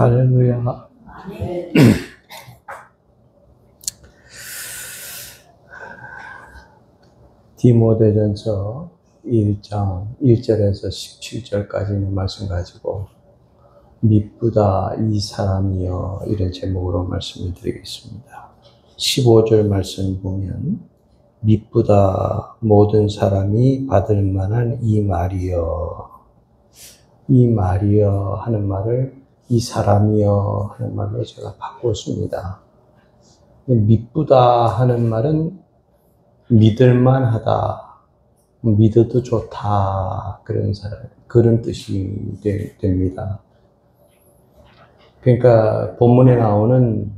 할렐루야. 디모데전서 1장 1절에서 17절까지 있는 말씀 가지고 미쁘다 이 사람이여 이런 제목으로 말씀을 드리겠습니다. 15절 말씀 보면 미쁘다 모든 사람이 받을 만한 이 말이여, 이 말이여 하는 말을 이 사람이여 하는 말로 제가 바꿨습니다. 미쁘다 하는 말은 믿을만하다, 믿어도 좋다, 그런 뜻이 됩니다. 그러니까 본문에 나오는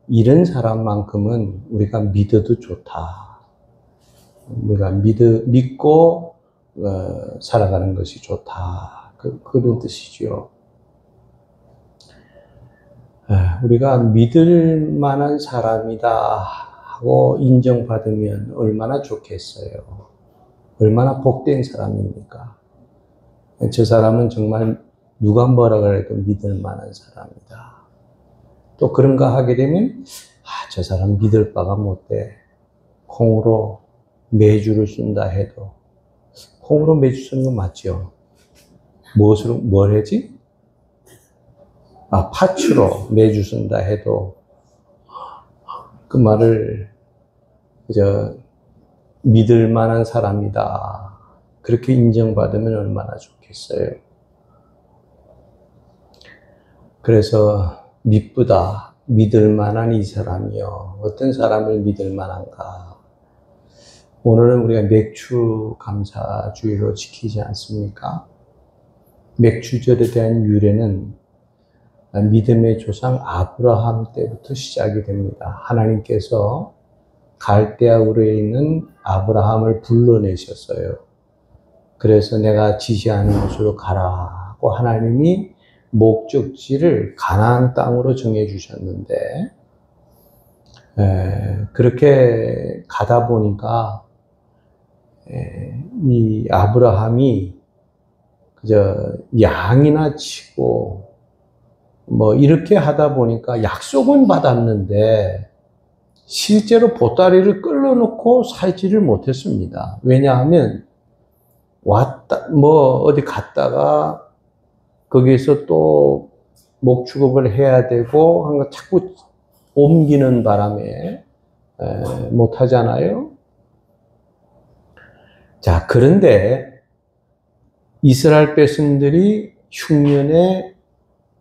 이런 사람만큼은 우리가 믿어도 좋다. 우리가 믿고 살아가는 것이 좋다. 그런 뜻이죠. 우리가 믿을 만한 사람이다 하고 인정받으면 얼마나 좋겠어요. 얼마나 복된 사람입니까? 저 사람은 정말 누가 뭐라 그래도 믿을 만한 사람이다. 또 그런가 하게 되면 저 사람 믿을 바가 못돼. 콩으로 매주를 쓴다 해도, 콩으로 매주 쓰는 거 맞죠? 뭘 하지? 파츠로 매주 쓴다 해도 그 말을 믿을 만한 사람이다, 그렇게 인정받으면 얼마나 좋겠어요. 그래서 미쁘다, 믿을 만한 이 사람이요. 어떤 사람을 믿을 만한가? 오늘은 우리가 맥주 감사주의로 지키지 않습니까? 맥주절에 대한 유래는 믿음의 조상 아브라함 때부터 시작이 됩니다. 하나님께서 갈대아 우르에 있는 아브라함을 불러내셨어요. 그래서 내가 지시하는 곳으로 가라고 하나님이 목적지를 가나안 땅으로 정해주셨는데, 그렇게 가다 보니까 이 아브라함이 그저 양이나 치고 이렇게 하다 보니까 약속은 받았는데 실제로 보따리를 끌어놓고 살지를 못했습니다. 왜냐하면 어디 갔다가 거기에서 또 목축업을 해야 되고 한 거 자꾸 옮기는 바람에 못하잖아요. 자, 그런데 이스라엘 백성들이 흉년에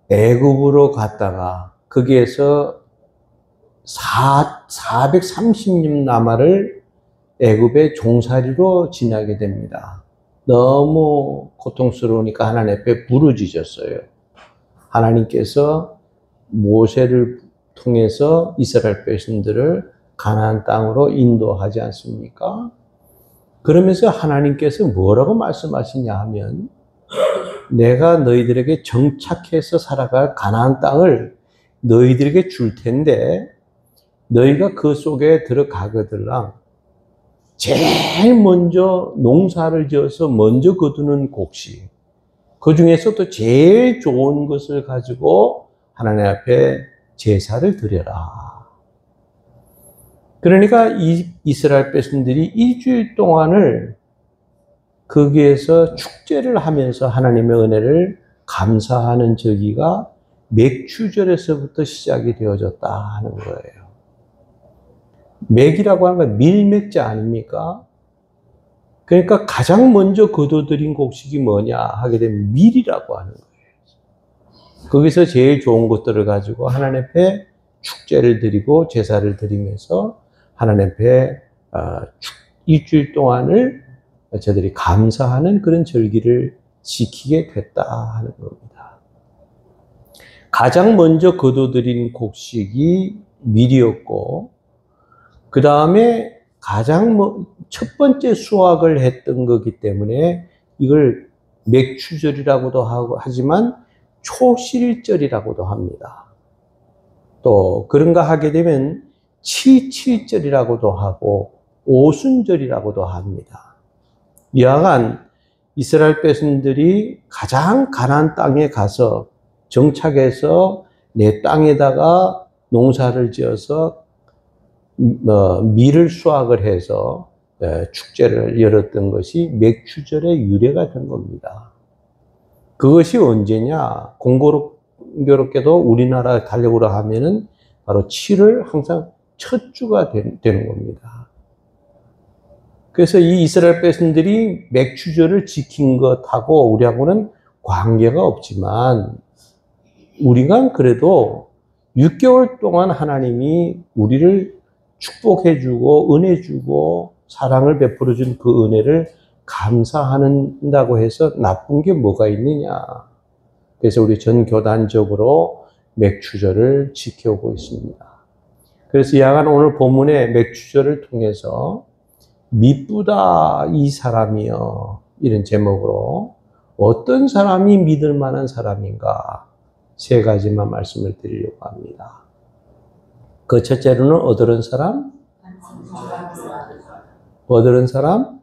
애굽으로 갔다가 거기에서 430년 남아를 애굽의 종살이로 지나게 됩니다. 너무 고통스러우니까 하나님 앞에 부르짖었어요. 하나님께서 모세를 통해서 이스라엘 백성들을 가나안 땅으로 인도하지 않습니까? 그러면서 하나님께서 뭐라고 말씀하시냐 하면, 내가 너희들에게 정착해서 살아갈 가나안 땅을 너희들에게 줄 텐데 너희가 그 속에 들어가거들랑 제일 먼저 농사를 지어서 먼저 거두는 곡식, 그 중에서도 제일 좋은 것을 가지고 하나님 앞에 제사를 드려라. 그러니까 이스라엘 백성들이 일주일 동안을 거기에서 축제를 하면서 하나님의 은혜를 감사하는 절기가 맥주절에서부터 시작이 되어졌다 하는 거예요. 맥이라고 하는 건 밀맥자 아닙니까? 그러니까 가장 먼저 거둬들인 곡식이 뭐냐 하게 되면 밀이라고 하는 거예요. 거기서 제일 좋은 것들을 가지고 하나님 앞에 축제를 드리고 제사를 드리면서 하나님 앞에 일주일 동안을 저들이 감사하는 그런 절기를 지키게 됐다 하는 겁니다. 가장 먼저 거둬들인 곡식이 밀이었고, 그 다음에 첫 번째 수확을 했던 거기 때문에 이걸 맥추절이라고도 하지만 초실절이라고도 합니다. 또 그런가 하게 되면 치칠절이라고도 하고 오순절이라고도 합니다. 이하간 이스라엘 백성들이 가장 가나안 땅에 가서 정착해서 내 땅에다가 농사를 지어서 밀을 수확을 해서 축제를 열었던 것이 맥추절의 유래가 된 겁니다. 그것이 언제냐? 공교롭게도 우리나라 달력으로 하면은 바로 7월 항상 첫 주가 되는 겁니다. 그래서 이 이스라엘 백성들이 맥추절을 지킨 것하고 우리하고는 관계가 없지만 우리가 그래도 6개월 동안 하나님이 우리를 축복해주고 은혜 주고 사랑을 베풀어준 그 은혜를 감사한다고 해서 나쁜 게 뭐가 있느냐. 그래서 우리 전 교단적으로 맥추절을 지켜오고 있습니다. 그래서 야간 오늘 본문의 맥추절을 통해서 미쁘다 이 사람이여 이런 제목으로 어떤 사람이 믿을 만한 사람인가 세 가지만 말씀을 드리려고 합니다. 그 첫째로는 어떠한 사람? 어떠한 사람?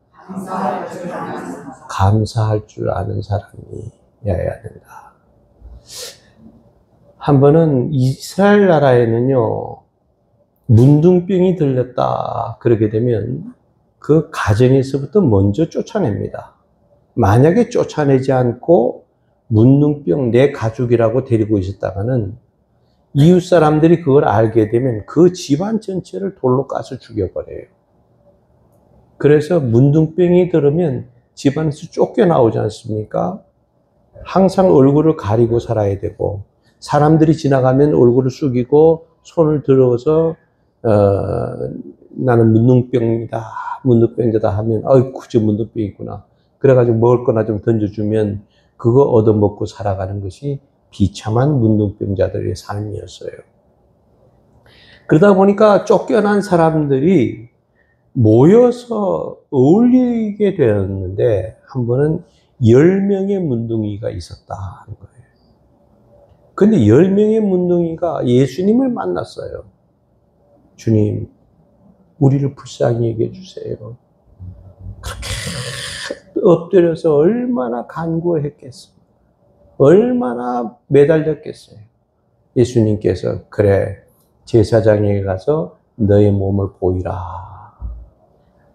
감사할 줄 아는 사람이어야 된다. 한 번은 이스라엘 나라에는요, 문둥병이 들렸다. 그러게 되면 그 가정에서부터 먼저 쫓아냅니다. 만약에 쫓아내지 않고 문둥병 내 가족이라고 데리고 있었다가는 이웃 사람들이 그걸 알게 되면 그 집안 전체를 돌로 까서 죽여버려요. 그래서 문둥병이 들으면 집안에서 쫓겨나오지 않습니까? 항상 얼굴을 가리고 살아야 되고 사람들이 지나가면 얼굴을 숙이고 손을 들어서 나는 문둥병이다, 문둥병자다 하면 아이고 저 문둥병 있구나. 그래가지고 먹을 거나 좀 던져주면 그거 얻어먹고 살아가는 것이 비참한 문둥병자들의 삶이었어요. 그러다 보니까 쫓겨난 사람들이 모여서 어울리게 되었는데 한 번은 10명의 문둥이가 있었다는 거예요. 근데 10명의 문둥이가 예수님을 만났어요. 주님, 우리를 불쌍히 여겨 주세요. 그렇게 엎드려서 얼마나 간구했겠어요. 얼마나 매달렸겠어요. 예수님께서 그래, 제사장에게 가서 너의 몸을 보이라.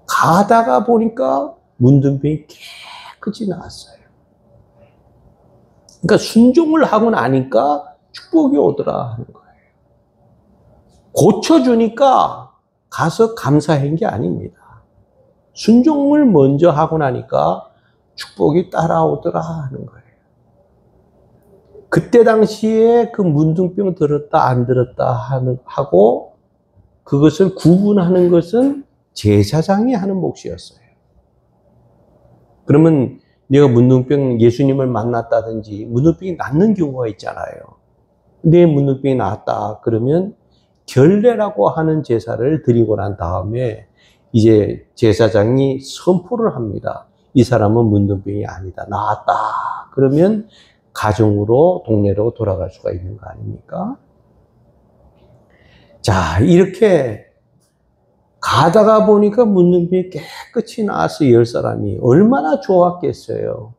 가다가 보니까 문둥병이 깨끗이 나왔어요. 그러니까 순종을 하고 나니까 축복이 오더라 하는 거예요. 고쳐주니까 가서 감사한 게 아닙니다. 순종을 먼저 하고 나니까 축복이 따라오더라 하는 거예요. 그때 당시에 그 문둥병 들었다 안 들었다 하고 그것을 구분하는 것은 제사장이 하는 몫이었어요. 그러면 내가 문둥병 예수님을 만났다든지 문둥병이 낫는 경우가 있잖아요. 내 문둥병이 낫다 그러면 결례라고 하는 제사를 드리고 난 다음에 이제 제사장이 선포를 합니다. 이 사람은 문둥병이 아니다. 나았다. 그러면 가정으로 동네로 돌아갈 수가 있는 거 아닙니까? 자, 이렇게 가다가 보니까 문둥병이 깨끗이 나와서 10사람이 얼마나 좋았겠어요.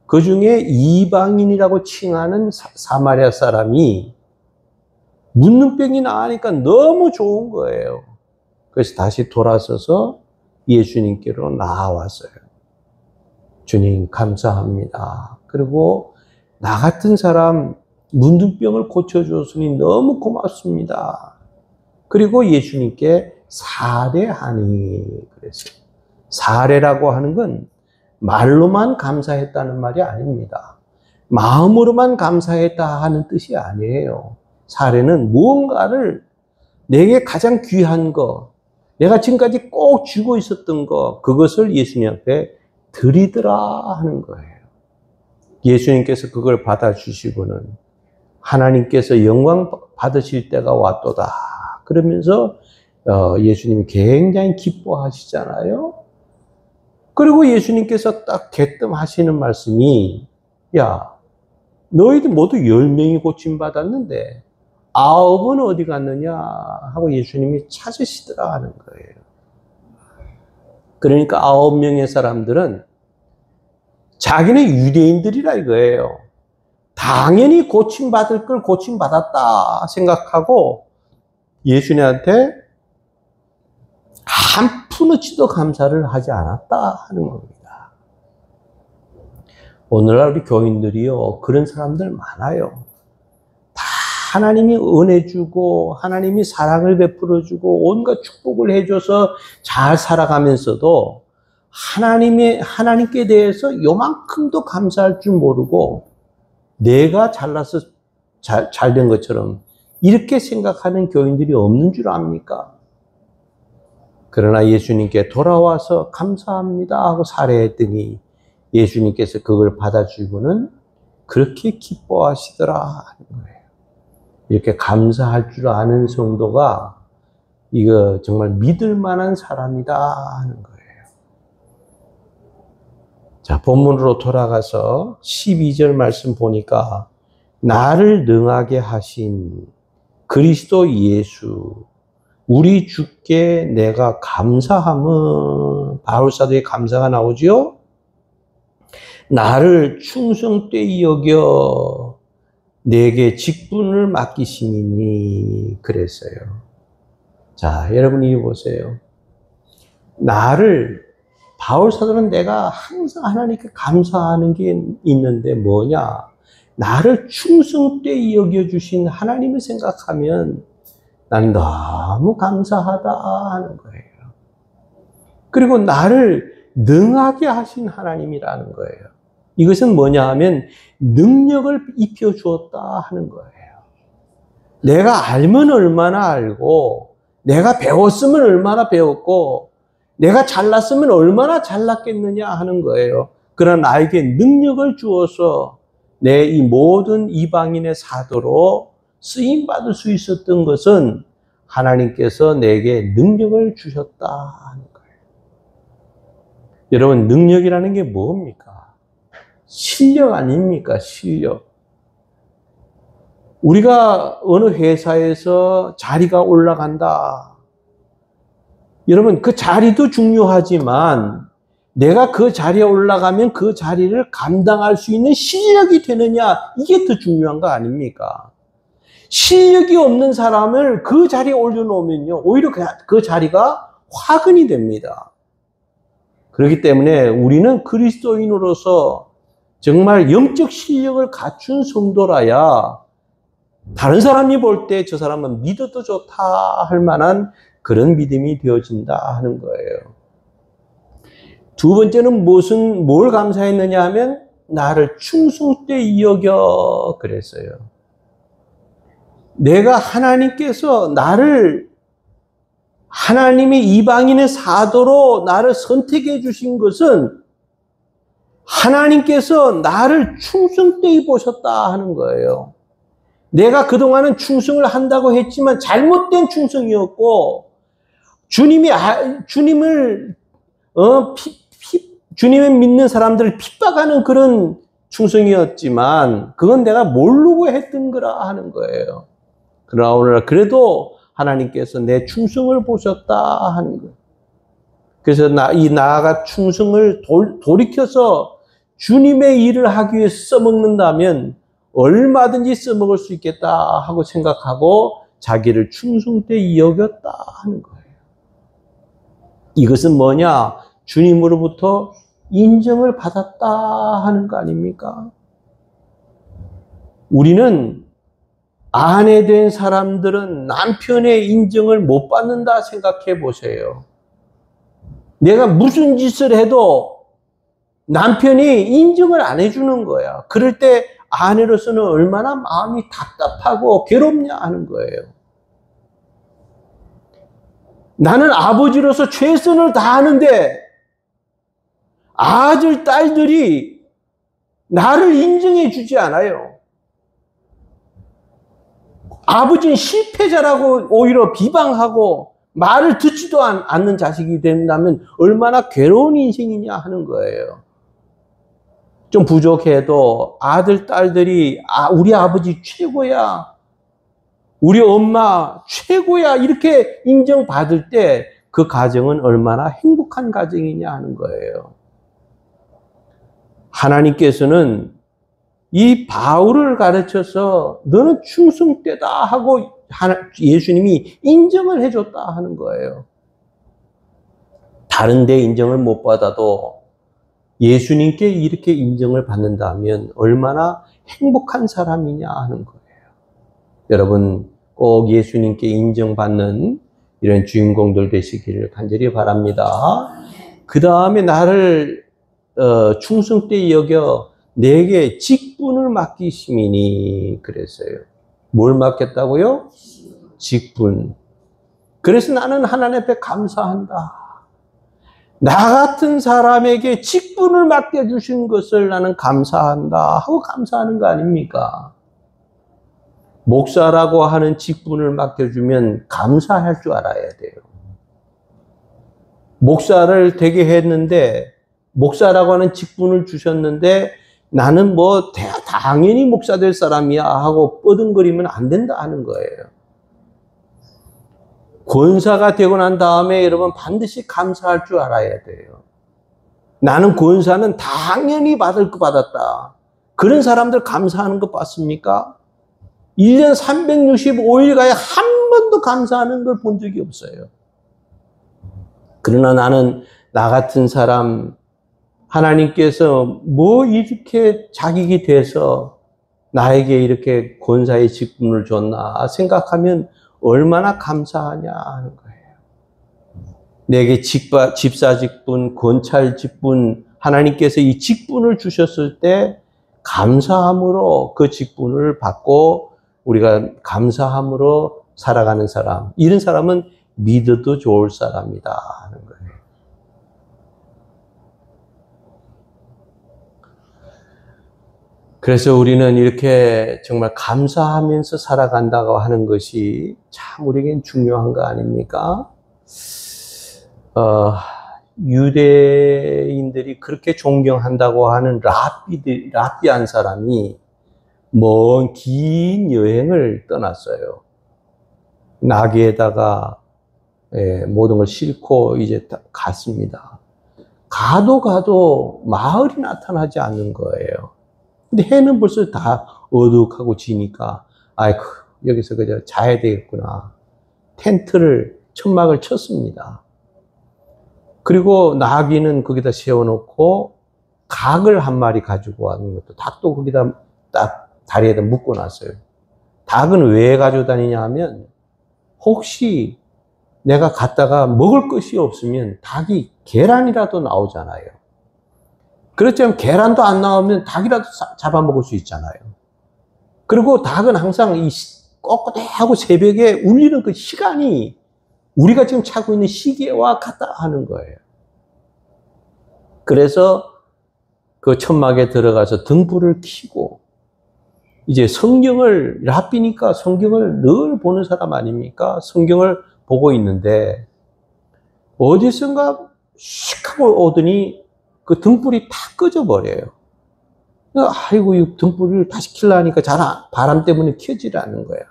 그 중에 이방인이라고 칭하는 사마리아 사람이 문둥병이 나으니까 너무 좋은 거예요. 그래서 다시 돌아서서 예수님께로 나아왔어요. 주님 감사합니다. 그리고 나 같은 사람 문둥병을 고쳐주었으니 너무 고맙습니다. 그리고 예수님께 사례하니 그랬어요. 사례라고 하는 건 말로만 감사했다는 말이 아닙니다. 마음으로만 감사했다 하는 뜻이 아니에요. 사례는 무언가를 내게 가장 귀한 거, 내가 지금까지 꼭 쥐고 있었던 거, 그것을 예수님 앞에 드리더라 하는 거예요. 예수님께서 그걸 받아주시고는 하나님께서 영광 받으실 때가 왔도다. 그러면서 예수님이 굉장히 기뻐하시잖아요. 그리고 예수님께서 딱 개뜸하시는 말씀이 야, 너희들 모두 10명이 고침받았는데 9은 어디 갔느냐 하고 예수님이 찾으시더라 하는 거예요. 그러니까 9명의 사람들은 자기는 유대인들이라 이거예요. 당연히 고침받을 걸 고침받았다 생각하고 예수님한테 한 푼어치도 감사를 하지 않았다 하는 겁니다. 오늘날 우리 교인들이요, 그런 사람들 많아요. 다 하나님이 은혜 주고 하나님이 사랑을 베풀어 주고 온갖 축복을 해줘서 잘 살아가면서도 하나님께 대해서 요만큼도 감사할 줄 모르고 내가 잘나서 잘 된 것처럼 이렇게 생각하는 교인들이 없는 줄 압니까? 그러나 예수님께 돌아와서 감사합니다 하고 살해했더니 예수님께서 그걸 받아주고는 그렇게 기뻐하시더라 하는 거예요. 이렇게 감사할 줄 아는 성도가 이거 정말 믿을 만한 사람이다 하는 거예요. 자, 본문으로 돌아가서 12절 말씀 보니까 나를 능하게 하신 그리스도 예수 우리 주께 내가 감사함은 바울사도의 감사가 나오지요. 나를 충성되이 여겨 내게 직분을 맡기심이니 그랬어요. 자, 여러분 이거 보세요. 나를 바울사도는 내가 항상 하나님께 감사하는 게 있는데 뭐냐? 나를 충성되이 여겨주신 하나님을 생각하면 나는 너무 감사하다 하는 거예요. 그리고 나를 능하게 하신 하나님이라는 거예요. 이것은 뭐냐 하면 능력을 입혀주었다 하는 거예요. 내가 알면 얼마나 알고 내가 배웠으면 얼마나 배웠고 내가 잘났으면 얼마나 잘났겠느냐 하는 거예요. 그러나 나에게 능력을 주어서 내 이 모든 이방인의 사도로 쓰임받을 수 있었던 것은 하나님께서 내게 능력을 주셨다 하는 거예요. 여러분, 능력이라는 게 뭡니까? 실력 아닙니까? 실력. 우리가 어느 회사에서 자리가 올라간다. 여러분, 그 자리도 중요하지만 내가 그 자리에 올라가면 그 자리를 감당할 수 있는 실력이 되느냐, 이게 더 중요한 거 아닙니까? 실력이 없는 사람을 그 자리에 올려놓으면요, 오히려 그 자리가 화근이 됩니다. 그렇기 때문에 우리는 그리스도인으로서 정말 영적 실력을 갖춘 성도라야 다른 사람이 볼 때 저 사람은 믿어도 좋다 할 만한 그런 믿음이 되어진다 하는 거예요. 두 번째는 뭘 감사했느냐 하면 나를 충성되이 여겨 그랬어요. 내가 하나님께서 나를 하나님의 이방인의 사도로 나를 선택해 주신 것은 하나님께서 나를 충성되이 보셨다 하는 거예요. 내가 그동안은 충성을 한다고 했지만 잘못된 충성이었고 주님을 믿는 사람들을 핍박하는 그런 충성이었지만 그건 내가 모르고 했던 거라 하는 거예요. 그러나 오늘 그래도 하나님께서 내 충성을 보셨다 하는 거예요. 그래서 나아가 충성을 돌이켜서 주님의 일을 하기 위해서 써먹는다면 얼마든지 써먹을 수 있겠다 하고 생각하고 자기를 충성되이 여겼다 하는 거예요. 이것은 뭐냐? 주님으로부터 인정을 받았다 하는 거 아닙니까? 우리는 아내 된 사람들은 남편의 인정을 못 받는다 생각해 보세요. 내가 무슨 짓을 해도 남편이 인정을 안 해주는 거야. 그럴 때 아내로서는 얼마나 마음이 답답하고 괴롭냐 하는 거예요. 나는 아버지로서 최선을 다하는데 아들, 딸들이 나를 인정해 주지 않아요. 아버지는 실패자라고 오히려 비방하고 말을 듣지도 않는 자식이 된다면 얼마나 괴로운 인생이냐 하는 거예요. 좀 부족해도 아들, 딸들이 우리 아버지 최고야, 우리 엄마 최고야 이렇게 인정받을 때 그 가정은 얼마나 행복한 가정이냐 하는 거예요. 하나님께서는 이 바울을 가르쳐서 너는 충성되다 하고 예수님이 인정을 해줬다 하는 거예요. 다른 데 인정을 못 받아도 예수님께 이렇게 인정을 받는다면 얼마나 행복한 사람이냐 하는 거예요. 여러분 꼭 예수님께 인정받는 이런 주인공들 되시기를 간절히 바랍니다. 그 다음에 나를 충성되이 여겨 내게 직분을 맡기심이니 그랬어요. 뭘 맡겼다고요? 직분. 그래서 나는 하나님 앞에 감사한다. 나 같은 사람에게 직분을 맡겨주신 것을 나는 감사한다 하고 감사하는 거 아닙니까? 목사라고 하는 직분을 맡겨주면 감사할 줄 알아야 돼요. 목사를 되게 했는데 목사라고 하는 직분을 주셨는데 나는 뭐 당연히 목사 될 사람이야 하고 뻐둥거리면 안 된다 하는 거예요. 권사가 되고 난 다음에 여러분 반드시 감사할 줄 알아야 돼요. 나는 권사는 당연히 받을 거 받았다. 그런 사람들 감사하는 거 봤습니까? 1년 365일가에 한 번도 감사하는 걸 본 적이 없어요. 그러나 나는 나 같은 사람 하나님께서 뭐 이렇게 자격이 돼서 나에게 이렇게 권사의 직분을 줬나 생각하면 얼마나 감사하냐 하는 거예요. 내게 집사 직분, 권찰 직분, 하나님께서 이 직분을 주셨을 때 감사함으로 그 직분을 받고 우리가 감사함으로 살아가는 사람, 이런 사람은 믿어도 좋을 사람이다 하는 거예요. 그래서 우리는 이렇게 정말 감사하면서 살아간다고 하는 것이 참 우리에겐 중요한 거 아닙니까? 유대인들이 그렇게 존경한다고 하는 랍비 한 사람이 먼 긴 여행을 떠났어요. 나귀에다가 모든 걸 싣고 이제 갔습니다. 가도 마을이 나타나지 않는 거예요. 근데 해는 벌써 다 어둑하고 지니까 아이고 여기서 그저 자야 되겠구나. 텐트를 천막을 쳤습니다. 그리고 나귀는 거기다 세워놓고 닭을 한 마리 가지고 왔는 것도 닭도 거기다 딱 다리에다 묶어놨어요. 닭은 왜 가지고 다니냐 하면 혹시 내가 갔다가 먹을 것이 없으면 닭이 계란이라도 나오잖아요. 그렇지만 계란도 안 나오면 닭이라도 잡아먹을 수 있잖아요. 그리고 닭은 항상 이 꼿꼿하고 새벽에 울리는 그 시간이 우리가 지금 차고 있는 시계와 같다 하는 거예요. 그래서 그 천막에 들어가서 등불을 켜고 이제 성경을 랍비니까 성경을 늘 보는 사람 아닙니까? 성경을 보고 있는데 어디선가 슉 하고 오더니 그 등불이 다 꺼져버려요. 아이고 이 등불을 다시 켜려니까 바람 때문에 켜지를 않는 거예요.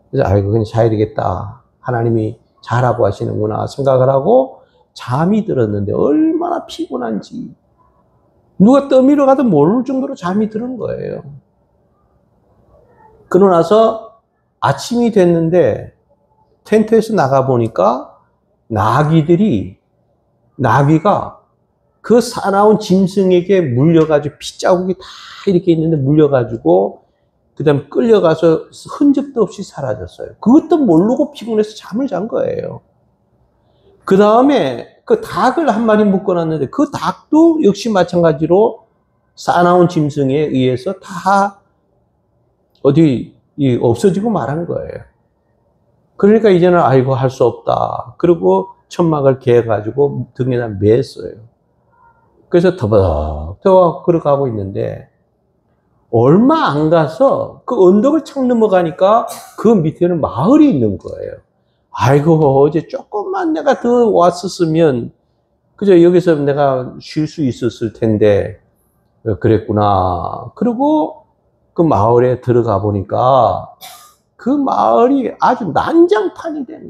그래서 아이고 그냥 자야 되겠다. 하나님이 자라고 하시는구나 생각을 하고 잠이 들었는데 얼마나 피곤한지 누가 떠밀어 가도 모를 정도로 잠이 드는 거예요. 그러고 나서 아침이 됐는데 텐트에서 나가보니까 나귀가 그 사나운 짐승에게 물려가지고 핏자국이 다 이렇게 있는데 물려가지고 그 다음에 끌려가서 흔적도 없이 사라졌어요. 그것도 모르고 피곤해서 잠을 잔 거예요. 그 다음에 그 닭을 한 마리 묶어놨는데 그 닭도 역시 마찬가지로 사나운 짐승에 의해서 다 없어지고 말한 거예요. 그러니까 이제는 아이고 할 수 없다. 그리고 천막을 개가지고 등에다 맸어요. 그래서 더벅더벅 걸어가고 있는데 얼마 안 가서 그 언덕을 착 넘어가니까 그 밑에는 마을이 있는 거예요. 아이고 어제 조금만 내가 더 왔었으면 그저 여기서 내가 쉴 수 있었을 텐데 그랬구나. 그리고 그 마을에 들어가 보니까 그 마을이 아주 난장판이 됐네.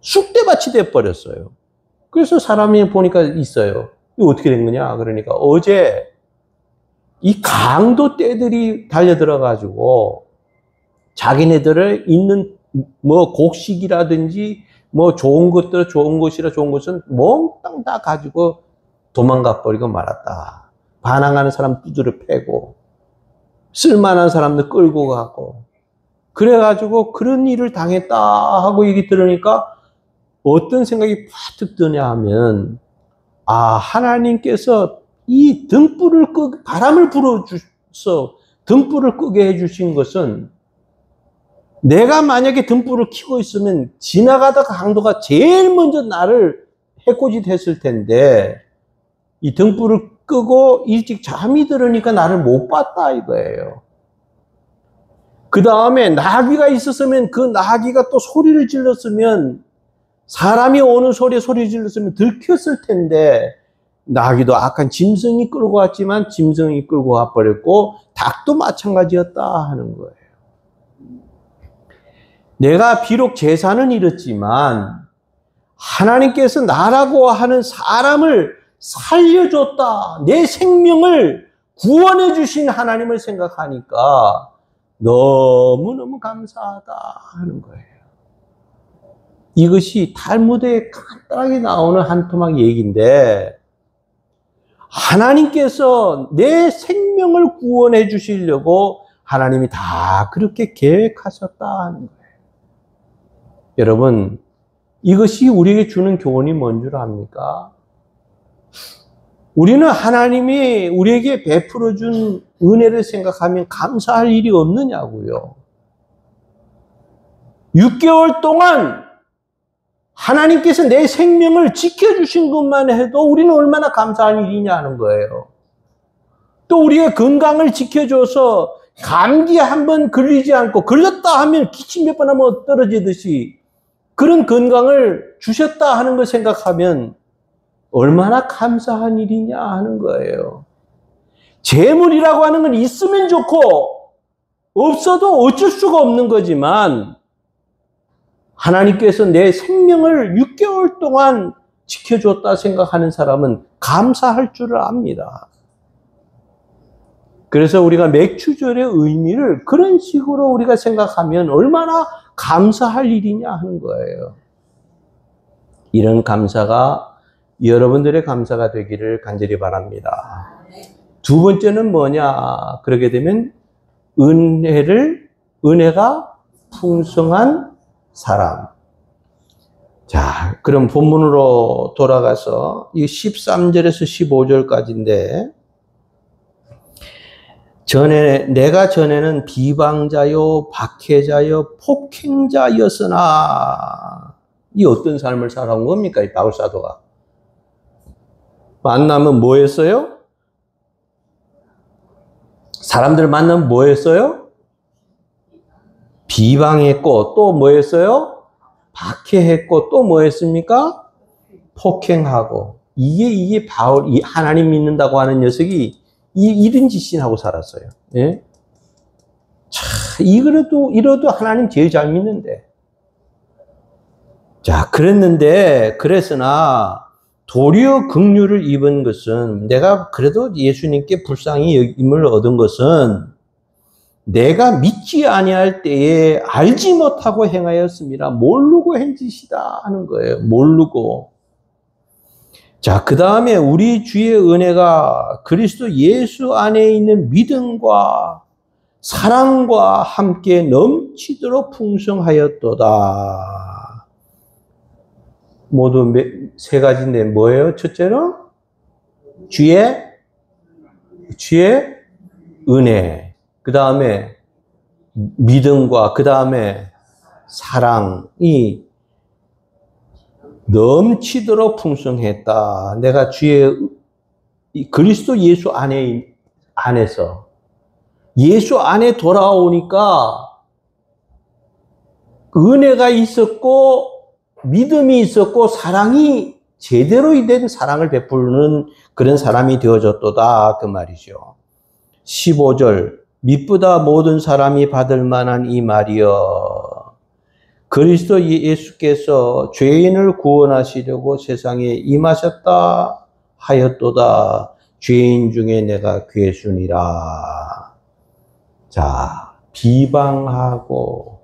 쑥대밭이 돼버렸어요. 그래서 사람이 보니까 있어요. 이거 어떻게 된 거냐? 그러니까 어제 이 강도 떼들이 달려들어가지고 자기네들을 있는 뭐 곡식이라든지 뭐 좋은 것은 몽땅 다 가지고 도망가 버리고 말았다. 반항하는 사람 두드려 패고 쓸만한 사람들 끌고 가고 그래가지고 그런 일을 당했다 하고 얘기 들으니까 어떤 생각이 파뜩 드냐 하면 하나님께서 이 등불을 바람을 불어줘서 등불을 끄게 해주신 것은 내가 만약에 등불을 켜고 있으면 지나가다가 강도가 제일 먼저 나를 해코지 했을 텐데 이 등불을 끄고 일찍 잠이 들으니까 나를 못 봤다 이거예요. 그 다음에 나귀가 있었으면 그 나귀가 또 소리를 질렀으면 사람이 오는 소리에 소리 질렀으면 들켰을 텐데 나귀도 악한 짐승이 끌고 왔지만 짐승이 끌고 와버렸고 닭도 마찬가지였다 하는 거예요. 내가 비록 재산은 잃었지만 하나님께서 나라고 하는 사람을 살려줬다. 내 생명을 구원해 주신 하나님을 생각하니까 너무너무 감사하다 하는 거예요. 이것이 탈무드에 간단하게 나오는 한 토막 얘기인데 하나님께서 내 생명을 구원해 주시려고 하나님이 다 그렇게 계획하셨다 하는 거예요. 여러분, 이것이 우리에게 주는 교훈이 뭔 줄 압니까? 우리는 하나님이 우리에게 베풀어 준 은혜를 생각하면 감사할 일이 없느냐고요. 6개월 동안 하나님께서 내 생명을 지켜주신 것만 해도 우리는 얼마나 감사한 일이냐 하는 거예요. 또 우리의 건강을 지켜줘서 감기 한번 걸리지 않고 걸렸다 하면 기침 몇 번 하면 떨어지듯이 그런 건강을 주셨다 하는 걸 생각하면 얼마나 감사한 일이냐 하는 거예요. 재물이라고 하는 건 있으면 좋고 없어도 어쩔 수가 없는 거지만 하나님께서 내 생명을 6개월 동안 지켜줬다 생각하는 사람은 감사할 줄을 압니다. 그래서 우리가 맥주절의 의미를 그런 식으로 우리가 생각하면 얼마나 감사할 일이냐 하는 거예요. 이런 감사가 여러분들의 감사가 되기를 간절히 바랍니다. 두 번째는 뭐냐? 그러게 되면 은혜가 풍성한 사람. 자, 그럼 본문으로 돌아가서 이 13절에서 15절까지인데 내가 전에는 비방자요, 박해자요, 폭행자였으나 이 어떤 삶을 살아온 겁니까? 이 바울 사도가. 만나면 뭐 했어요? 사람들 만나면 뭐 했어요? 비방했고 또 뭐 했어요? 박해했고 또 뭐 했습니까? 폭행하고. 이게 바울, 이 하나님 믿는다고 하는 녀석이 이런 짓을 하고 살았어요. 예? 이러도 하나님 제일 잘 믿는데. 자, 그랬으나, 도리어 긍휼을 입은 것은, 내가 그래도 예수님께 불쌍히 여김을 얻은 것은, 내가 믿지 아니할 때에 알지 못하고 행하였습니다. 모르고 한 짓이다 하는 거예요. 모르고. 자, 그 다음에 우리 주의 은혜가 그리스도 예수 안에 있는 믿음과 사랑과 함께 넘치도록 풍성하였도다. 모두 세 가지인데 뭐예요? 첫째는 주의 은혜. 그 다음에 믿음과 그 다음에 사랑이 넘치도록 풍성했다. 내가 그리스도 예수 안에서 예수 안에 돌아오니까 은혜가 있었고 믿음이 있었고 사랑이 제대로 된 사랑을 베푸는 그런 사람이 되어졌도다 그 말이죠. 15절 미쁘다 모든 사람이 받을 만한 이 말이여 그리스도 예수께서 죄인을 구원하시려고 세상에 임하셨다 하였도다. 죄인 중에 내가 괴순이라. 자, 비방하고,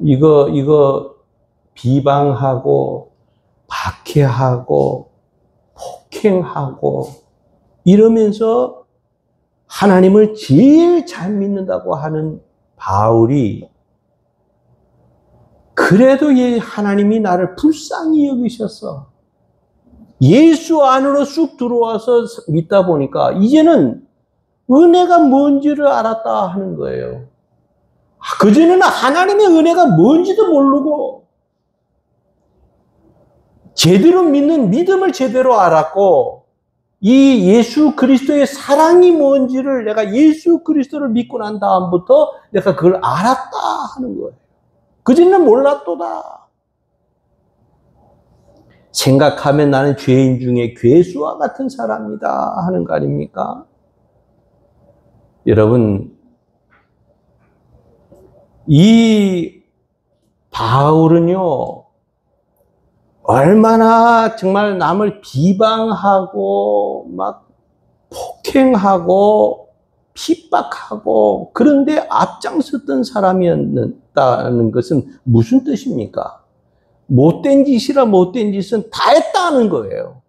이거 비방하고, 박해하고, 폭행하고, 이러면서 하나님을 제일 잘 믿는다고 하는 바울이 그래도 하나님이 나를 불쌍히 여기셨어. 예수 안으로 쑥 들어와서 믿다 보니까 이제는 은혜가 뭔지를 알았다 하는 거예요. 그전에는 하나님의 은혜가 뭔지도 모르고 제대로 믿는 믿음을 제대로 알았고 이 예수 그리스도의 사랑이 뭔지를 내가 예수 그리스도를 믿고 난 다음부터 내가 그걸 알았다 하는 거예요. 그전에는 몰랐도다. 생각하면 나는 죄인 중에 괴수와 같은 사람이다 하는 거 아닙니까? 여러분, 이 바울은요, 얼마나 정말 남을 비방하고 막 폭행하고 핍박하고 그런데 앞장섰던 사람이었다는 것은 무슨 뜻입니까? 못된 짓이라 못된 짓은 다 했다는 거예요.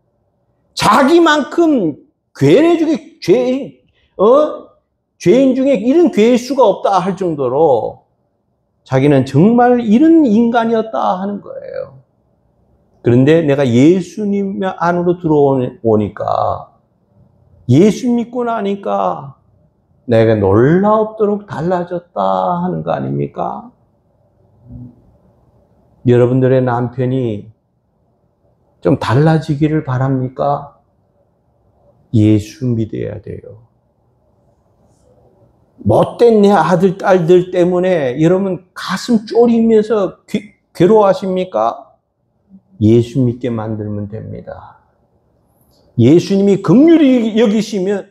자기만큼 죄인 중에 이런 괴수가 없다 할 정도로 자기는 정말 이런 인간이었다 하는 거예요. 그런데 내가 예수님 안으로 들어오니까 예수 믿고 나니까 내가 놀라웠도록 달라졌다 하는 거 아닙니까? 여러분들의 남편이 좀 달라지기를 바랍니까? 예수 믿어야 돼요. 못된 내 아들, 딸들 때문에 여러분 가슴 쪼리면서 괴로워하십니까? 예수 믿게 만들면 됩니다. 예수님이 긍휼히 여기시면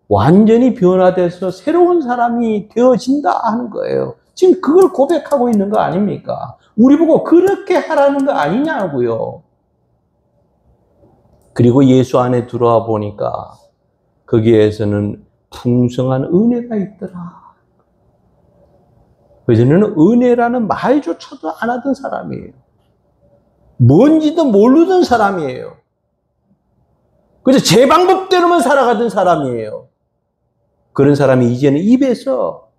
완전히 변화돼서 새로운 사람이 되어진다 하는 거예요. 지금 그걸 고백하고 있는 거 아닙니까? 우리 보고 그렇게 하라는 거 아니냐고요. 그리고 예수 안에 들어와 보니까 거기에서는 풍성한 은혜가 있더라. 그전에는 은혜라는 말조차도 안 하던 사람이에요. 뭔지도 모르던 사람이에요. 그래서 제 방법대로만 살아가던 사람이에요. 그런 사람이 이제는 입에서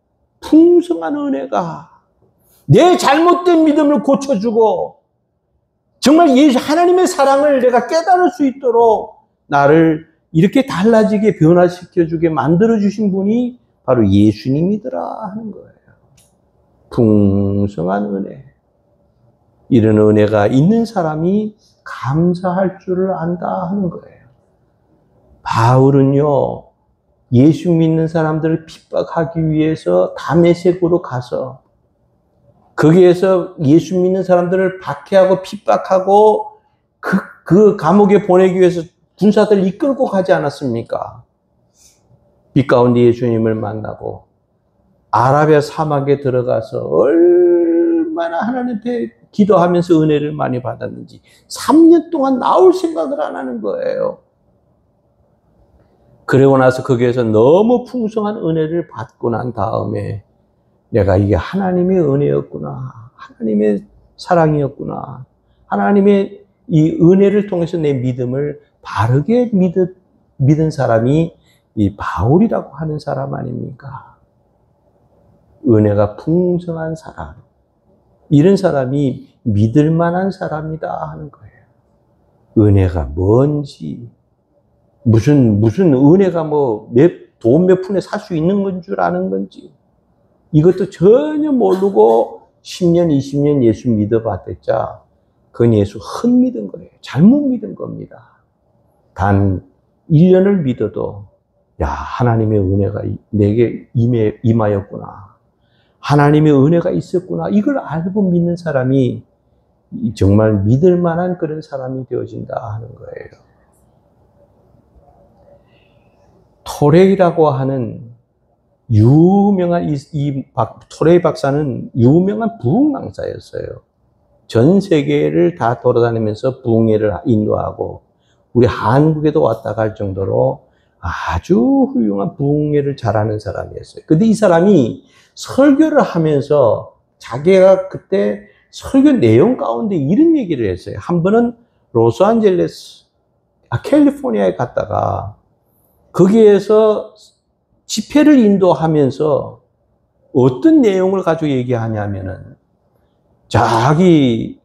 풍성한 은혜가 내 잘못된 믿음을 고쳐주고 정말 하나님의 사랑을 내가 깨달을 수 있도록 나를 이렇게 달라지게 변화시켜주게 만들어주신 분이 바로 예수님이더라 하는 거예요. 풍성한 은혜. 이런 은혜가 있는 사람이 감사할 줄을 안다 하는 거예요. 바울은요, 예수 믿는 사람들을 핍박하기 위해서 다메섹으로 가서 거기에서 예수 믿는 사람들을 박해하고 핍박하고 그 감옥에 보내기 위해서 군사들 이끌고 가지 않았습니까? 빛 가운데 예수님을 만나고 아라비아 사막에 들어가서 얼마나 하나님께 기도하면서 은혜를 많이 받았는지 3년 동안 나올 생각을 안 하는 거예요. 그러고 나서 거기에서 너무 풍성한 은혜를 받고 난 다음에 내가 이게 하나님의 은혜였구나. 하나님의 사랑이었구나. 하나님의 이 은혜를 통해서 내 믿음을 바르게 믿은 사람이 이 바울이라고 하는 사람 아닙니까? 은혜가 풍성한 사람. 이런 사람이 믿을 만한 사람이다 하는 거예요. 은혜가 뭔지, 무슨 은혜가 돈 몇 푼에 살 수 있는 건 줄 아는 건지, 이것도 전혀 모르고 10년, 20년 예수 믿어봤댔자, 그건 예수 헛믿은 거예요. 잘못 믿은 겁니다. 단 1년을 믿어도, 야, 하나님의 은혜가 내게 임하였구나. 하나님의 은혜가 있었구나. 이걸 알고 믿는 사람이 정말 믿을 만한 그런 사람이 되어진다 하는 거예요. 토레이라고 하는 유명한 토레이 박사는 유명한 부흥 강사였어요. 전 세계를 다 돌아다니면서 부흥회를 인도하고 우리 한국에도 왔다 갈 정도로 아주 훌륭한 부흥회를 잘하는 사람이었어요. 근데 이 사람이 설교를 하면서 자기가 그때 설교 내용 가운데 이런 얘기를 했어요. 한 번은 로스앤젤레스, 캘리포니아에 갔다가 거기에서 집회를 인도하면서 어떤 내용을 가지고 얘기하냐면은 자기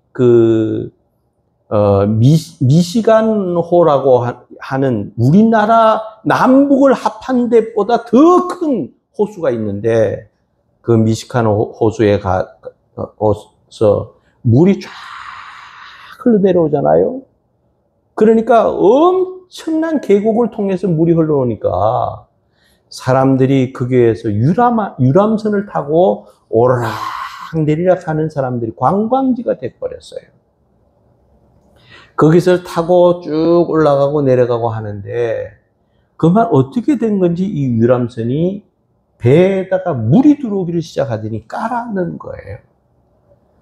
미시간호라고 하는 우리나라 남북을 합한 데보다 더 큰 호수가 있는데 그 미시간 호수에 가서 물이 쫙 흘러내려오잖아요. 그러니까 엄청난 계곡을 통해서 물이 흘러오니까 사람들이 거기에서 유람선을 타고 오르락 내리락 하는 사람들이 관광지가 돼버렸어요. 거기서 타고 쭉 올라가고 내려가고 하는데 그만 어떻게 된 건지 이 유람선이 배에다가 물이 들어오기를 시작하더니 깔아넣은 거예요.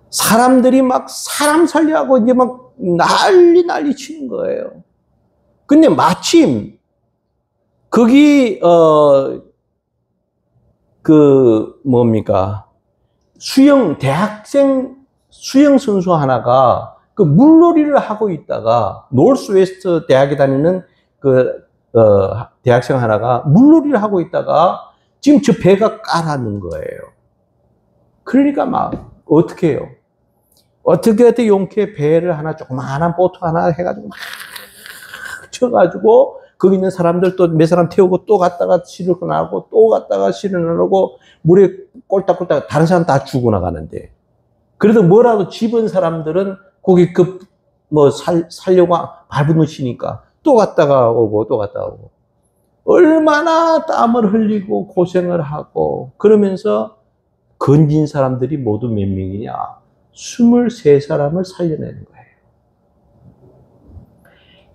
사람들이 막 사람 살려하고 이제 막 난리 치는 거예요. 근데 마침 거기 대학생 수영 선수 하나가 그 물놀이를 하고 있다가 노스웨스트 대학에 다니는 대학생 하나가 물놀이를 하고 있다가 지금 저 배가 깔아는 거예요. 그러니까 막 어떻게 해요? 어떻게 용케 배를 하나 조그마한 보트 하나 해가지고 막 쳐가지고 거기 있는 사람들 또 몇 사람 태우고 또 갔다가 실어나고 또 갔다가 실어나고 물에 꼴딱꼴딱 다른 사람 다 죽어 나가는데 그래도 뭐라도 집은 사람들은 거기 살려고 밟아 놓으시니까 또 갔다가 오고 또 갔다가 오고 얼마나 땀을 흘리고 고생을 하고 그러면서 건진 사람들이 모두 몇 명이냐? 23사람을 살려내는 거예요.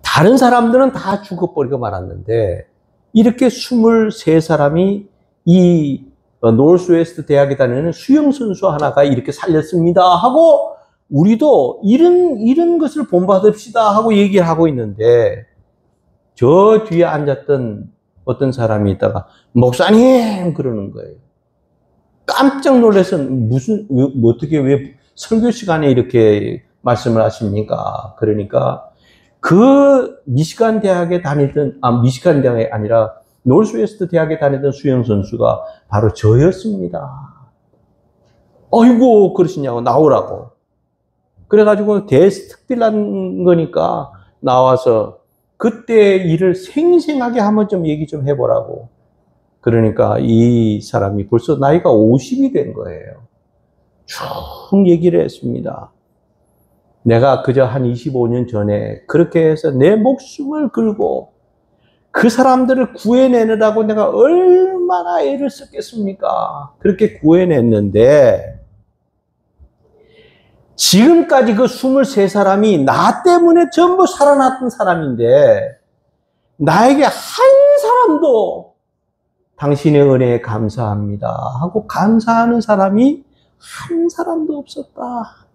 다른 사람들은 다 죽어버리고 말았는데 이렇게 23사람이 이 노스웨스트 대학에 다니는 수영선수 하나가 이렇게 살렸습니다 하고 우리도 이런 것을 본받읍시다 하고 얘기를 하고 있는데 저 뒤에 앉았던 어떤 사람이 있다가 목사님 그러는 거예요. 깜짝 놀라서 어떻게 왜 설교 시간에 이렇게 말씀을 하십니까? 그러니까 그 미시간 대학에 다니던 미시간 대학이 아니라 노스웨스트 대학에 다니던 수영 선수가 바로 저였습니다. 아이고 그러시냐고 나오라고. 그래가지고 특별 난 거니까 나와서 그때 일을 생생하게 한번 좀 얘기 좀 해보라고. 그러니까 이 사람이 벌써 나이가 50이 된 거예요. 쭉 얘기를 했습니다. 내가 그저 한 25년 전에 그렇게 해서 내 목숨을 걸고 그 사람들을 구해내느라고 내가 얼마나 애를 썼겠습니까? 그렇게 구해냈는데 지금까지 그 23사람이 나 때문에 전부 살아났던 사람인데 나에게 한 사람도 당신의 은혜에 감사합니다 하고 감사하는 사람이 한 사람도 없었다.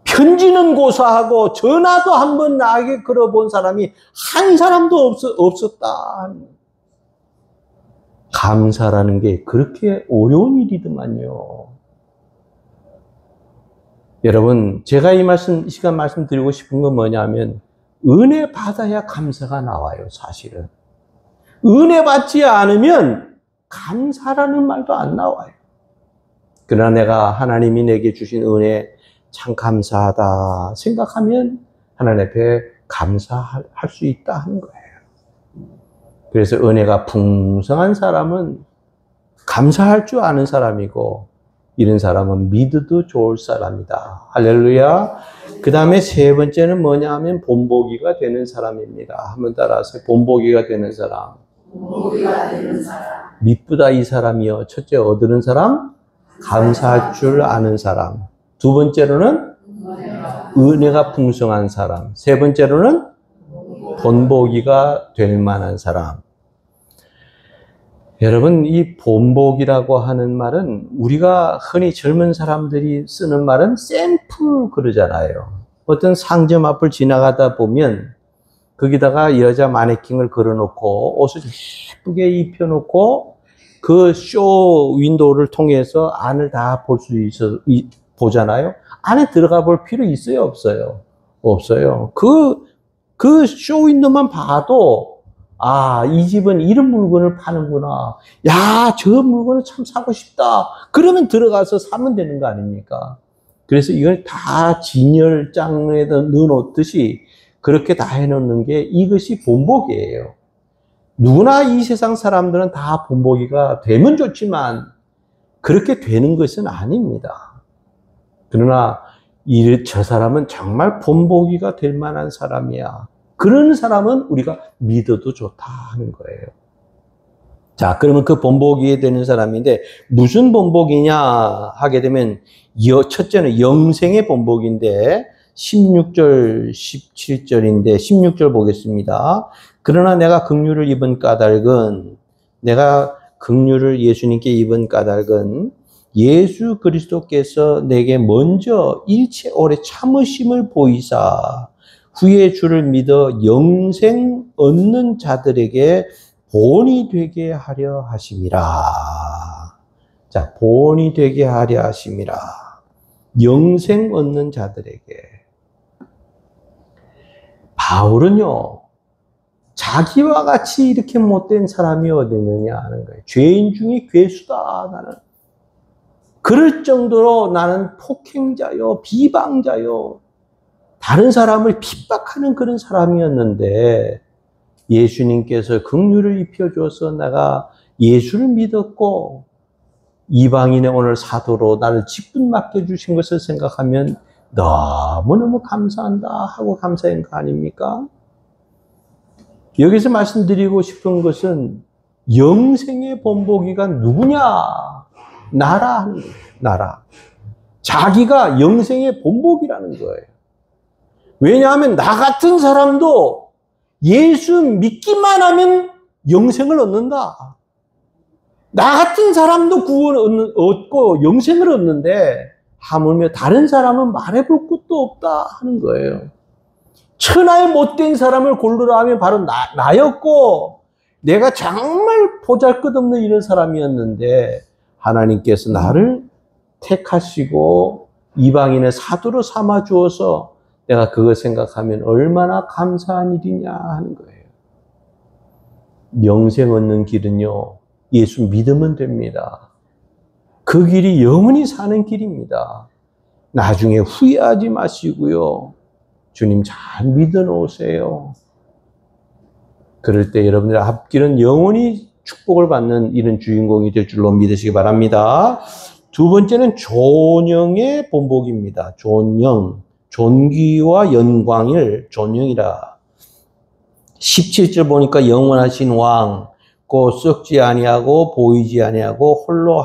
편지는 고사하고 전화도 한번 나에게 걸어본 사람이 한 사람도 없었다. 감사라는 게 그렇게 어려운 일이더만요. 여러분, 제가 이 시간 말씀드리고 싶은 건 뭐냐면 은혜 받아야 감사가 나와요, 사실은. 은혜 받지 않으면 감사라는 말도 안 나와요. 그러나 내가 하나님이 내게 주신 은혜 참 감사하다 생각하면 하나님 앞에 감사할 수 있다 하는 거예요. 그래서 은혜가 풍성한 사람은 감사할 줄 아는 사람이고 이런 사람은 믿어도 좋을 사람이다. 할렐루야. 그 다음에 세 번째는 뭐냐 하면 본보기가 되는 사람입니다. 한번 따라서 본보기가 되는 사람. 본보기가 되는 사람. 미쁘다 이 사람이요. 첫째 얻는 사람, 감사할 줄 아는 사람. 두 번째로는 은혜가 풍성한 사람. 세 번째로는 본보기가 될 만한 사람. 여러분, 이 본복이라고 하는 말은 우리가 흔히 젊은 사람들이 쓰는 말은 샘플 그러잖아요. 어떤 상점 앞을 지나가다 보면 거기다가 여자 마네킹을 걸어놓고 옷을 예쁘게 입혀놓고 그 쇼 윈도우를 통해서 안을 다 볼 수 보잖아요. 안에 들어가 볼 필요 있어요, 없어요? 없어요. 그 쇼 윈도우만 봐도 아, 이 집은 이런 물건을 파는구나. 야, 저 물건을 참 사고 싶다. 그러면 들어가서 사면 되는 거 아닙니까? 그래서 이걸 다 진열장에다 넣어놓듯이 그렇게 다 해놓는 게 이것이 본보기예요. 누구나 이 세상 사람들은 다 본보기가 되면 좋지만 그렇게 되는 것은 아닙니다. 그러나 저 사람은 정말 본보기가 될 만한 사람이야. 그런 사람은 우리가 믿어도 좋다 하는 거예요. 자, 그러면 그 본보기에 되는 사람인데 무슨 본보기냐 하게 되면 첫째는 영생의 본보기인데 16절, 17절인데 16절 보겠습니다. 그러나 내가 긍휼을 입은 까닭은 내가 긍휼을 예수님께 입은 까닭은 예수 그리스도께서 내게 먼저 일체 오래 참으심을 보이사 후에 주를 믿어 영생 얻는 자들에게 본이 되게 하려 하심이라. 자, 본이 되게 하려 하심이라. 영생 얻는 자들에게. 바울은요, 자기와 같이 이렇게 못된 사람이 어디 있느냐 하는 거예요. 죄인 중에 괴수다, 나는. 그럴 정도로 나는 폭행자요, 비방자요, 다른 사람을 핍박하는 그런 사람이었는데 예수님께서 긍휼을 입혀줘서 내가 예수를 믿었고 이방인의 오늘 사도로 나를 직분 맡겨주신 것을 생각하면 너무너무 감사한다 하고 감사한 거 아닙니까? 여기서 말씀드리고 싶은 것은 영생의 본보기가 누구냐? 나라 하는 거예요. 나라. 자기가 영생의 본보기라는 거예요. 왜냐하면 나 같은 사람도 예수 믿기만 하면 영생을 얻는다. 나 같은 사람도 구원을 얻고 영생을 얻는데 하물며 다른 사람은 말해볼 것도 없다 하는 거예요. 천하의 못된 사람을 고르라 하면 바로 나였고 내가 정말 보잘것없는 이런 사람이었는데 하나님께서 나를 택하시고 이방인의 사도로 삼아 주어서 내가 그걸 생각하면 얼마나 감사한 일이냐 하는 거예요. 영생 얻는 길은요, 예수 믿으면 됩니다. 그 길이 영원히 사는 길입니다. 나중에 후회하지 마시고요. 주님 잘 믿어 놓으세요. 그럴 때 여러분들의 앞길은 영원히 축복을 받는 이런 주인공이 될 줄로 믿으시기 바랍니다. 두 번째는 존영의 본복입니다. 존영. 존귀와 영광을 존영이라. 17절 보니까 영원하신 왕, 곧 썩지 아니하고 보이지 아니하고 홀로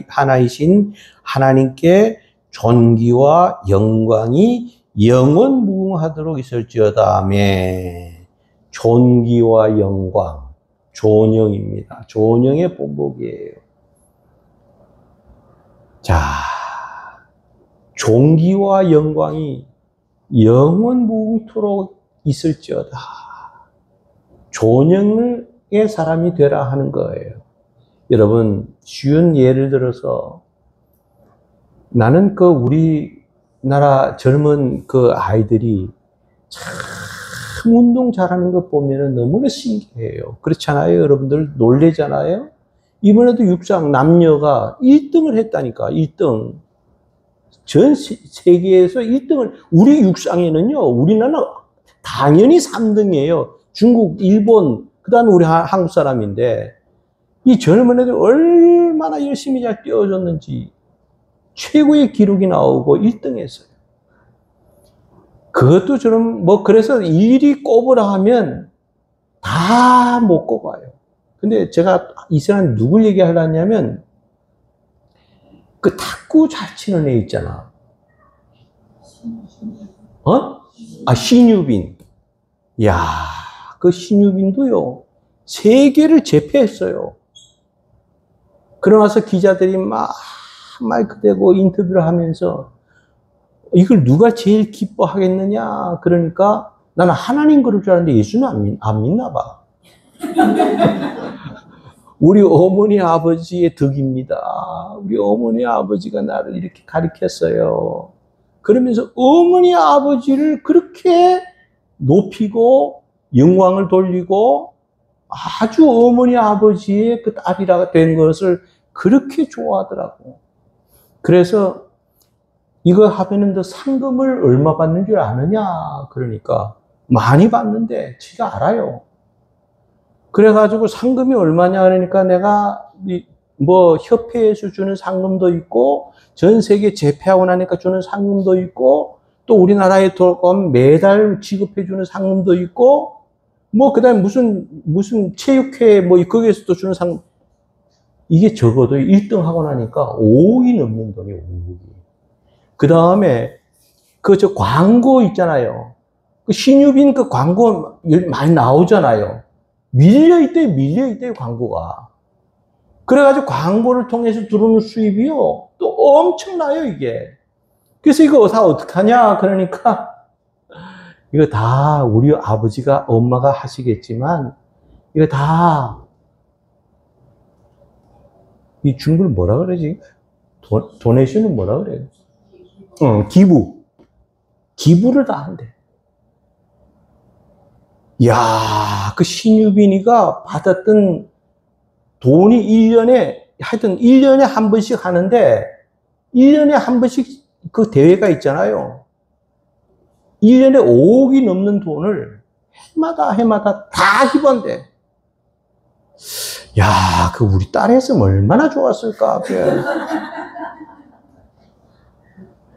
하나이신 하나님께 존귀와 영광이 영원 무궁하도록 있을지어다. 아멘. 존귀와 영광, 존영입니다. 존영의 본복이에요. 자, 존귀와 영광이 영원 무궁토록 있을지어다. 존영의 사람이 되라 하는 거예요. 여러분, 쉬운 예를 들어서 나는 그 우리나라 젊은 그 아이들이 참 운동 잘하는 것 보면은 너무나 신기해요. 그렇잖아요. 여러분들 놀래잖아요. 이번에도 육상 남녀가 1등을 했다니까. 1등. 전 세계에서 1등을, 우리 육상에는요, 우리나라 당연히 3등이에요. 중국, 일본, 그 다음에 우리 한국 사람인데, 이 젊은 애들 얼마나 열심히 잘 뛰어줬는지, 최고의 기록이 나오고 1등 했어요. 그것도 좀, 그래서 일일이 꼽으라 하면 다 못 꼽아요. 근데 제가 이 사람 누굴 얘기하려냐면, 그 탁구 잘 치는 애 있잖아. 신유빈. 야, 그 신유빈도요, 세계를 제패했어요. 그러나서 기자들이 막 마이크 대고 인터뷰를 하면서 이걸 누가 제일 기뻐하겠느냐. 그러니까 나는 하나님 그럴 줄 알았는데 예수는 안 믿나 봐. 우리 어머니 아버지의 덕입니다. 우리 어머니 아버지가 나를 이렇게 가르쳤어요. 그러면서 어머니 아버지를 그렇게 높이고 영광을 돌리고 아주 어머니 아버지의 그 딸이라 된 것을 그렇게 좋아하더라고. 그래서 이거 하면은 너 상금을 얼마 받는 줄 아느냐? 그러니까 많이 받는데 지가 알아요. 그래가지고 상금이 얼마냐 그러니까 내가 뭐 협회에서 주는 상금도 있고 전 세계 재패하고 나니까 주는 상금도 있고 또 우리나라에 돌아가면 매달 지급해 주는 상금도 있고 뭐 그다음에 무슨 체육회 뭐 거기에서도 주는 상금 이게 적어도 1등 하고 나니까 5억이 넘는 돈이 5억이. 그다음에 그 저 광고 있잖아요. 그 신유빈 그 광고 많이 나오잖아요. 밀려있대요, 광고가. 그래가지고 광고를 통해서 들어오는 수입이요. 또 엄청나요, 이게. 그래서 이거 다 어떡하냐? 그러니까, 이거 다 우리 아버지가, 엄마가 하시겠지만, 이거 다, 이 중국을 뭐라 그러지? 도네이션은 뭐라 그래요? 기부. 기부를 다 한대. 야, 그 신유빈이가 받았던 돈이 1년에, 하여튼 1년에 한 번씩 하는데, 1년에 한 번씩 그 대회가 있잖아요. 1년에 5억이 넘는 돈을 해마다 다 기부한대. 야, 그 우리 딸이 했으면 얼마나 좋았을까.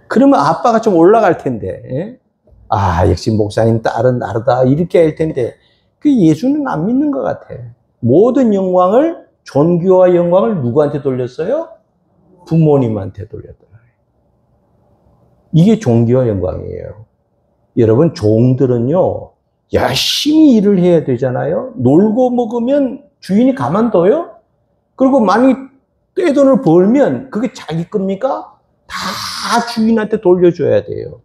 그러면 아빠가 좀 올라갈 텐데. 예? 아, 역시 목사님 딸은 다르다. 이렇게 할 텐데. 그 예수는 안 믿는 것 같아. 모든 영광을, 존귀와 영광을 누구한테 돌렸어요? 부모님한테 돌렸더라. 이게 존귀와 영광이에요. 여러분, 종들은요, 열심히 일을 해야 되잖아요. 놀고 먹으면 주인이 가만둬요? 그리고 만약에 떼돈을 벌면 그게 자기 겁니까? 다 주인한테 돌려줘야 돼요.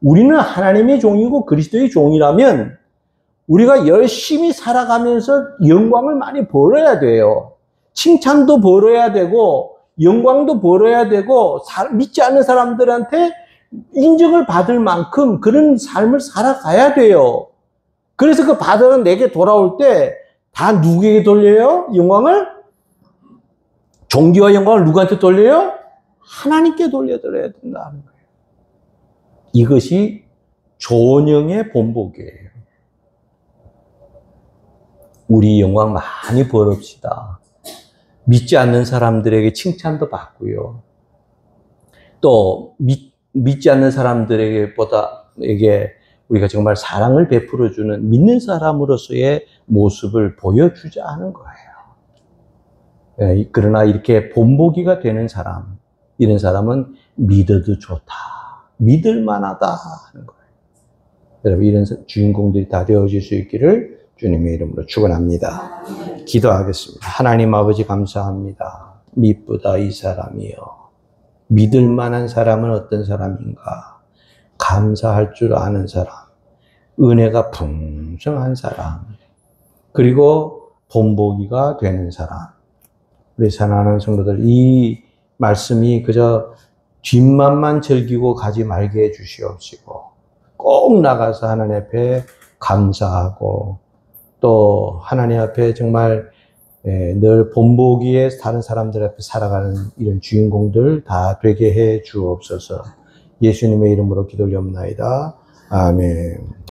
우리는 하나님의 종이고 그리스도의 종이라면 우리가 열심히 살아가면서 영광을 많이 벌어야 돼요. 칭찬도 벌어야 되고 영광도 벌어야 되고 믿지 않는 사람들한테 인정을 받을 만큼 그런 삶을 살아가야 돼요. 그래서 그 받은 내게 돌아올 때 다 누구에게 돌려요? 영광을? 존귀와 영광을 누구한테 돌려요? 하나님께 돌려드려야 된다는 거예요. 이것이 존영의 본보기예요. 우리 영광 많이 벌읍시다. 믿지 않는 사람들에게 칭찬도 받고요. 또 믿지 않는 사람들에게 우리가 정말 사랑을 베풀어주는 믿는 사람으로서의 모습을 보여주자 하는 거예요. 그러나 이렇게 본보기가 되는 사람, 이런 사람은 믿어도 좋다, 믿을 만하다 하는 거예요. 여러분, 이런 주인공들이 다 되어질 수 있기를 주님의 이름으로 축원합니다. 기도하겠습니다. 하나님 아버지 감사합니다. 미쁘다 이 사람이요. 믿을 만한 사람은 어떤 사람인가? 감사할 줄 아는 사람, 은혜가 풍성한 사람, 그리고 본보기가 되는 사람. 우리 사랑하는 성도들, 이 말씀이 그저 뒷맛만 즐기고 가지 말게 해주시옵시고 꼭 나가서 하나님 앞에 감사하고 또 하나님 앞에 정말 늘 본보기에 다른 사람들 앞에 살아가는 이런 주인공들 다 되게 해 주옵소서. 예수님의 이름으로 기도 올리옵나이다. 아멘.